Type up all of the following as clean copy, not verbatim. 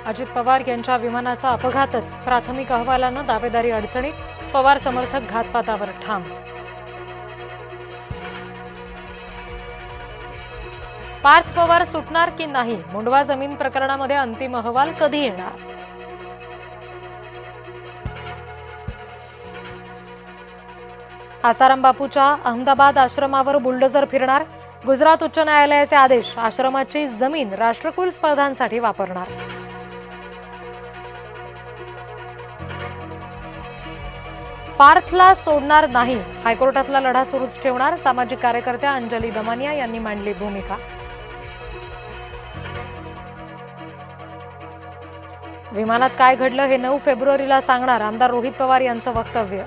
अजित पवार यांच्या विमानाचा अपघातच, प्राथमिक अहवालानं दावेदारी अडचणीत, पवार समर्थक घातपातावर ठाम. पार्थ पवार सुटणार की नाही? मुंडवा जमीन प्रकरणामध्ये अंतिम अहवाल कधी येणार? आसाराम बापूच्या अहमदाबाद आश्रमावर बुलडोझर फिरणार, गुजरात उच्च न्यायालयाचे आदेश, आश्रमाची जमीन राष्ट्रकुल स्पर्धांसाठी वापरणार. पार्थला सोडणार नाही, हायकोर्टातला लढा सुरूच ठेवणार, सामाजिक कार्यकर्त्या अंजली दमानिया यांनी मांडली भूमिका. विमानात काय घडलं हे 9 फेब्रुवारीला सांगणार, आमदार रोहित पवार यांचं वक्तव्य.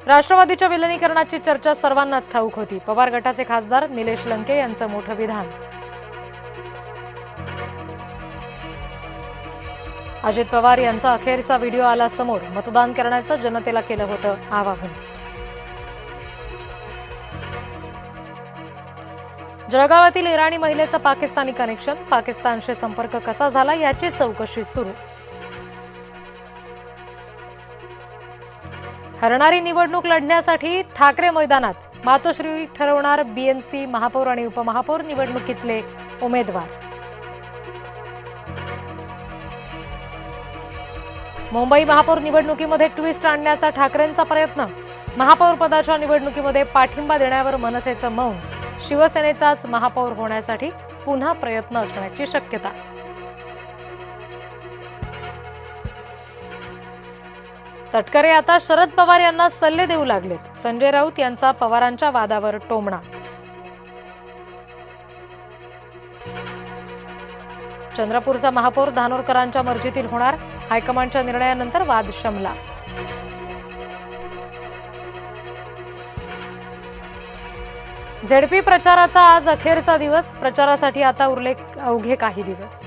राष्ट्रवादीच्या विलिनीकरणाची चर्चा सर्वांनाच ठाऊक होती, पवार गटाचे खासदार निलेश लंके यांचं मोठं विधान. अजित पवार यांचा अखेरचा व्हिडिओ आला समोर, मतदान करण्याचं जनतेला केलं होतं आवाहन. जळगावातील इराणी महिलेचं पाकिस्तानी कनेक्शन, पाकिस्तानशी संपर्क कसा झाला याची चौकशी सुरू. हरणारी निवडणूक लढण्यासाठी ठाकरे मैदानात, मातोश्री ठरवणार बीएमसी महापौर आणि उपमहापौर निवडणुकीतले उमेदवार. मुंबई महापौर निवडणुकीमध्ये ट्विस्ट आणण्याचा ठाकरेंचा प्रयत्न, महापौर पदाच्या निवडणुकीमध्ये पाठिंबा देण्यावर मनसेचं मौन, शिवसेनेचाच महापौर होण्यासाठी पुन्हा प्रयत्न असण्याची शक्यता. तटकरे आता शरद पवार यांना सल्ले देऊ लागलेत, संजय राऊत यांचा पवारांच्या वादावर टोमणा. चंद्रपूरचा महापौर धानोरकरांच्या मर्जीतील होणार, हायकमांडच्या निर्णयानंतर वाद शमला. झेडपी प्रचाराचा आज अखेरचा दिवस, प्रचारासाठी आता उरले अवघे काही दिवस.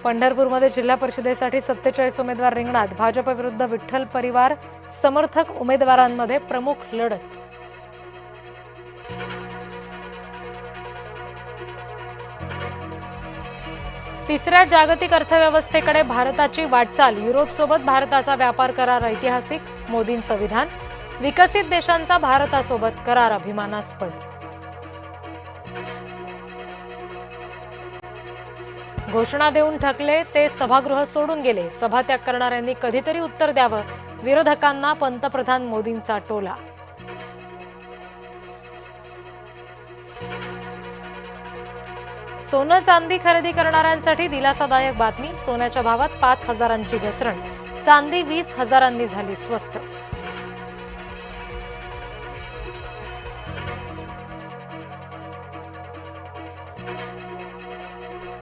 पंढरपूरमध्ये जिल्हा परिषदेसाठी 47 उमेदवार रिंगणात, भाजप विरुद्ध विठ्ठल परिवार समर्थक उमेदवारांमध्ये प्रमुख लढत. तिसऱ्या जागतिक अर्थव्यवस्थेकडे भारताची वाटचाल, युरोपसोबत भारताचा व्यापार करार ऐतिहासिक, मोदींचं विधान, विकसित देशांचा भारतासोबत करार अभिमानास्पद. घोषणा देऊन थकले ते सभागृह सोडून गेले, सभात्याग करणाऱ्यांनी कधीतरी उत्तर द्यावं, विरोधकांना पंतप्रधान मोदींचा टोला. सोनं चांदी खरेदी करणाऱ्यांसाठी दिलासादायक बातमी, सोन्याच्या भावात 5,000ची घसरण, चांदी 20,000नी झाली स्वस्त.